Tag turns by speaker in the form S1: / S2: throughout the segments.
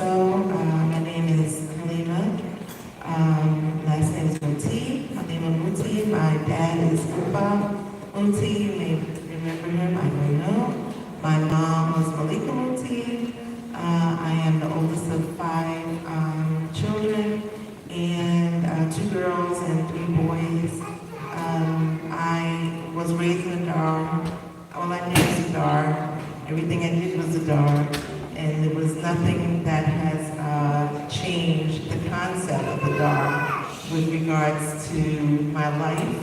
S1: also. My name is Halima. Last name is Muti. Halima Muti. My dad is Upa Muti. You may remember him. I don't know. My mom was Malika Muti. I am the oldest of five children, and two girls and three boys. I was raised in a Dar. All I knew was a Dar. Everything I did was a Dar. And there was nothing that has changed the concept of the Dar with regards to my life.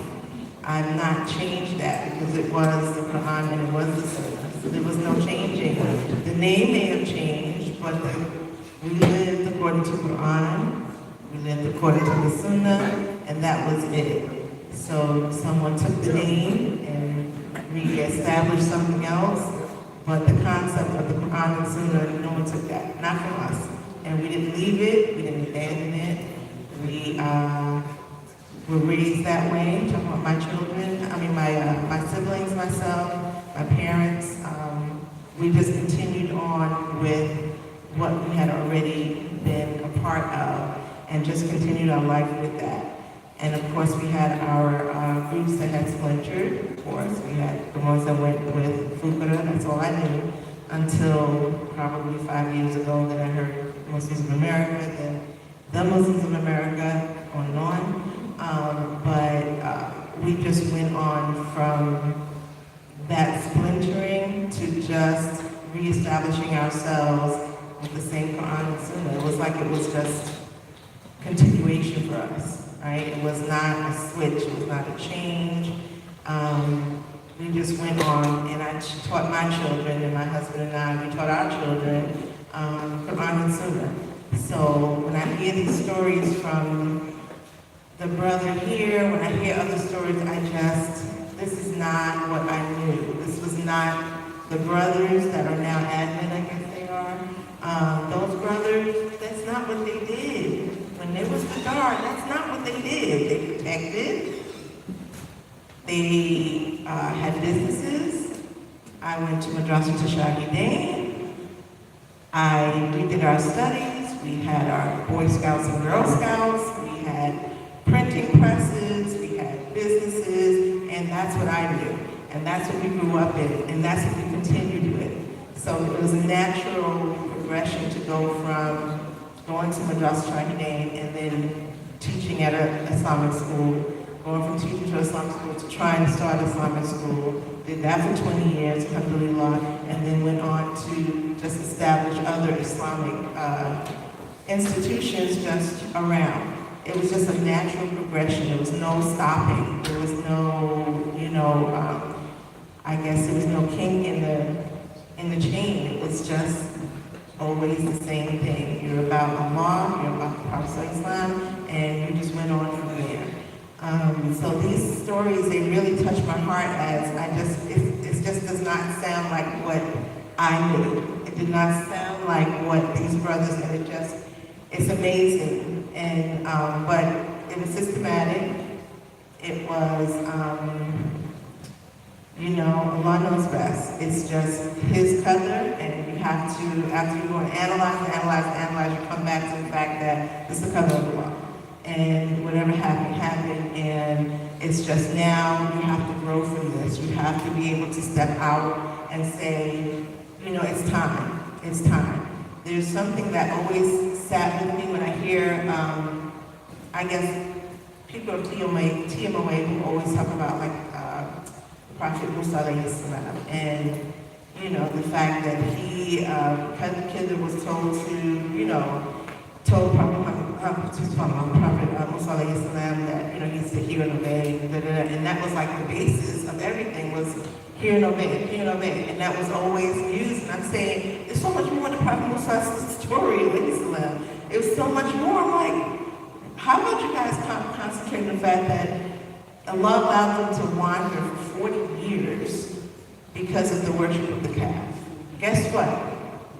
S1: I've not changed that because it was the Quran and it was the Sunnah. So there was no changing. The name may have changed, but we lived according to Quran, we lived according to the Sunnah, and that was it. So someone took the name and re-established something else, but the concept of the Quran and Sunnah, no one took that, not from us. And we didn't leave it, we didn't abandon it. We were raised that way, talking about my children, my siblings, myself, my parents. We just continued on with what we had already been a part of and just continued our life with that. And of course, we had our groups that had splintered. Of course, we had the ones that went with Fitrah, that's all I knew, until probably 5 years ago that I heard Muslims of America, then the Muslims of America, on and on. But we just went on from that splintering to just reestablishing ourselves with the same Quran and Sunnah. It was like it was just continuation for us, right? It was not a switch, it was not a change. We just went on, and I taught my children, and my husband and I, we taught our children Quran and Sunnah. So when I hear these stories from the brother here, when I hear other stories, this is not what I knew. This was not the brothers that are now admin, I guess they are. Those brothers, that's not what they did. When they was the guard, that's not what they did. They protected. They had businesses. I went to Madrasa to Shahidain. We did our studies. We had our Boy Scouts and Girl Scouts. We had printing presses. We had businesses. And that's what I knew. And that's what we grew up in. And that's what we continued with. So it was a natural progression to go from going to Madrasa Shahidain and then teaching at an Islamic school, going from teaching to Islamic school to trying to start Islamic school. Did that for 20 years, alhamdulillah, and then went on to just establish other Islamic institutions just around. It was just a natural progression. There was no stopping. There was no, I guess there was no kink in the chain. It was just always the same thing. You're about Allah, you're about the Prophet of Islam, and you just went on from there. So these stories, they really touch my heart as it just does not sound like what I knew. It did not sound like what these brothers, and it's amazing. And, but it was systematic. It was, Allah knows best. It's just His qadr, and you have to, after you go and analyze, you come back to the fact that it's the qadr of Allah. And whatever happened, and it's just now you have to grow from this. You have to be able to step out and say, it's time. There's something that always sat with me when I hear, I guess, people of TMOA who always talk about Prophet Musa alayhi salam, and the fact that he, Khidr was told to, told Prophet Musa alayhi salam that he's to hear and obey, and that was like the basis of everything was hear and obey, and that was always used. And I'm saying there's so much more to Prophet Musa's story, alayhi salam. It was so much more. I'm like, how about you guys concentrate on the fact that Allah allowed them to wander for 40 years because of the worship of the calf? Guess what?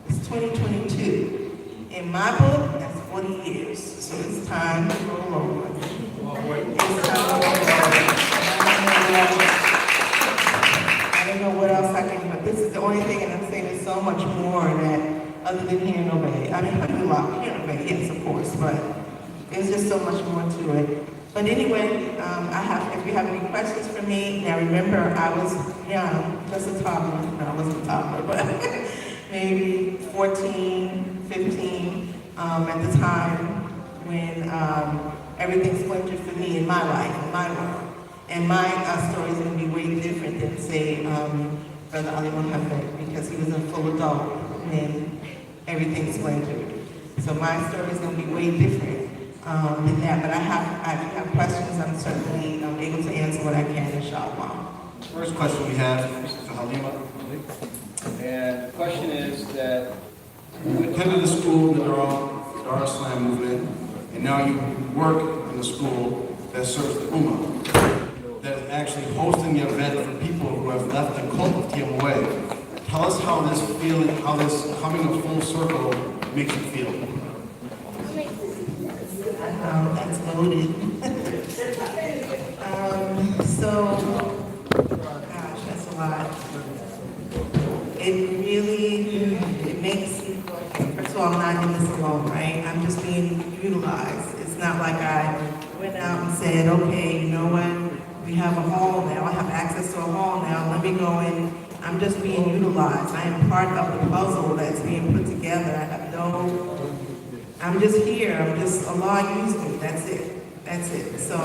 S1: It's 2022. In my book, that's 40 years. So it's time to roll over. It's time to roll over. I don't know what else I can do, but this is the only thing, and I'm saying there's so much more that other than hear and obey. I mean, alhamdulillah, hear and obey, yes, of course, but there's just so much more to it. But anyway, if you have any questions for me, now remember, I was young, just a toddler, no, I wasn't a toddler, but maybe 14, 15, at the time when everything splintered for me in my life, in my world. And my story is going to be way different than, say, Brother Ali Muhammad, because he was a full adult when everything splintered. So my story is going to be way different than that. But if you have questions, I'm certainly able to answer what I can, inshallah.
S2: First question we have is to Halima. And the question is that you attended the school, the Dar Islam movement, and now you work in the school that serves the Ummah, that is actually hosting the event for people who have left the cult of TMOA. Tell us how this feeling, how this coming a full circle makes you feel.
S1: That's loaded. Gosh, that's a lot. It makes, first of all, I'm not in this alone, right? I'm just being utilized. It's not like I went out and said, okay, you know what? We have a hall now. I have access to a hall now. Let me go in. I'm just being utilized. I am part of the puzzle that's being put together. I'm just here. Allah used me. That's it. So,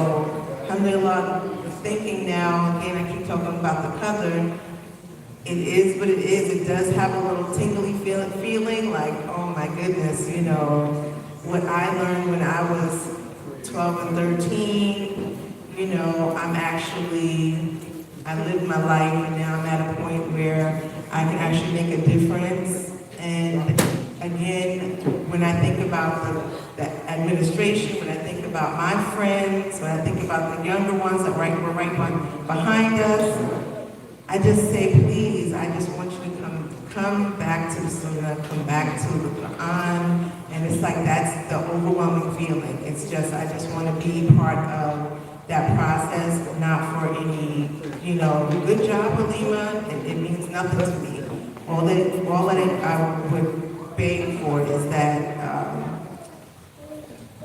S1: alhamdulillah, thinking now, again, I keep talking about the qadr. It is what it is. It does have a little tingly feeling like, oh my goodness, you know, what I learned when I was 12 and 13, you know, I lived my life, and now I'm at a point where I can actually make a difference. And again, when I think about the administration, when I think about my friends, when I think about the younger ones that were right behind us, I just say, please, I just want you to come back to the Sunnah, come back to the Quran, and it's like that's the overwhelming feeling. It's just, I just want to be part of that process, not for any, you know, good job, Halima, it means nothing to me. All that I would beg for is that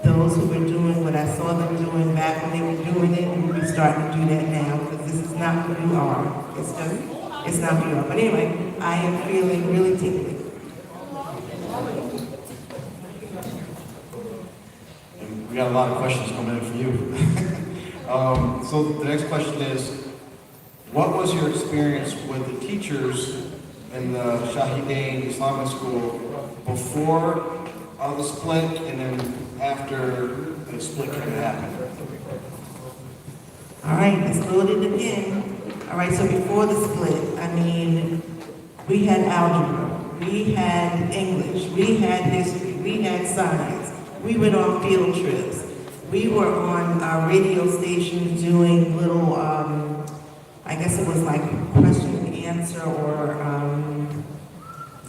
S1: those who were doing what I saw them doing back when they were doing it, and we're starting to do that now, because this is not who you are. It's not who you are. But anyway, I am feeling really tingly.
S2: We got a lot of questions coming in for you. So the next question is, what was your experience with the teachers in the Shahidain Islamic School before the split and then after the split kind of happened?
S1: All right, let's load it again. All right, so before the split, I mean, we had algebra, we had English, we had history, we had science, we went on field trips. We were on our radio stations doing little, I guess it was like question and answer, or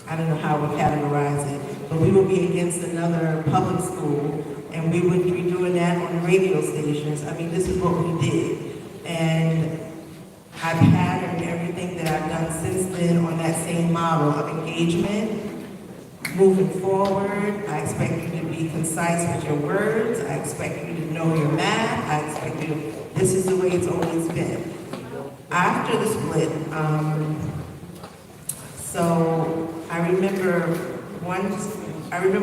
S1: I don't know how we categorize it, but we would be against another public school, and we would be doing that on radio stations. I mean, this is what we did. And I've patterned everything that I've done since then on that same model of engagement. Moving forward, I expect you to be concise with your words. I expect you to know your math. I expect you to, this is the way it's always been. After the split, so I remember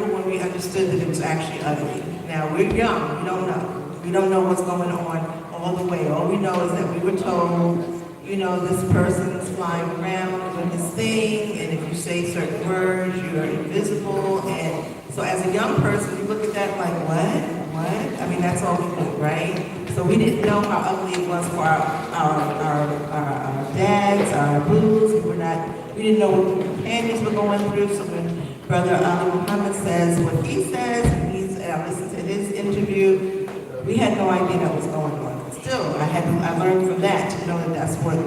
S1: when we understood that it was actually ugly. Now, we're young, we don't know. We don't know what's going on all the way. All we know is that we were told, you know, this person's flying around doing this thing, and if you say certain words, you're invisible. And so as a young person, you look at that like, what? I mean, that's all we knew, right? So we didn't know how ugly it was for our dads, our booths. We didn't know what the companions were going through. So when Brother Ali Muhammad says what he says, and I listened to his interview, we had no idea what was going on. Still, I learned from that to know that that's what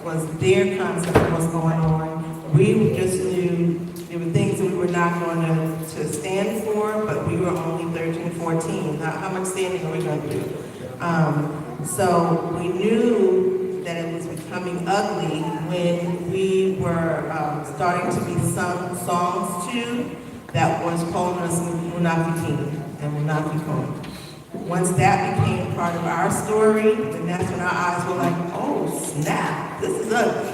S1: was their concept of what's going on. We just knew there were things that we were not going to stand for, but we were only 13, 14. How much standing are we going to do? So we knew that it was becoming ugly when we were starting to be sung songs to that was calling us Munafiqin and Munafiqun. Once that became part of our story, then that's when our eyes were like, oh snap, this is ugly.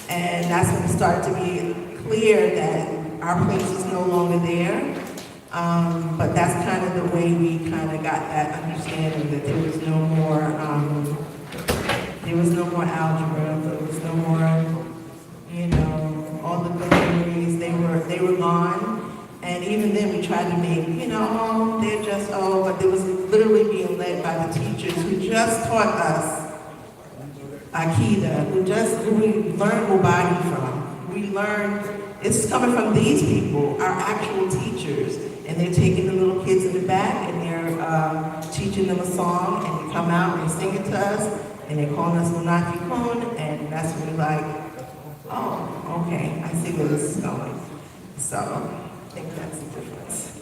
S1: And that's when it started to be clear that our place was no longer there. But that's kind of the way we kind of got that understanding that there was no more algebra, there was no more, you know, all the good memories, they were gone. And even then we tried to make, you know, oh, they're just, oh, but it was literally being led by the teachers who just taught us Akida, who we learned Mubadi from. We learned, it's coming from these people, our actual teachers. And they're taking the little kids in the back and they're teaching them a song, and they come out and they sing it to us, and they're calling us Munafiqun, and that's when we're like, oh, okay, I see where this is going. So I think that's the difference.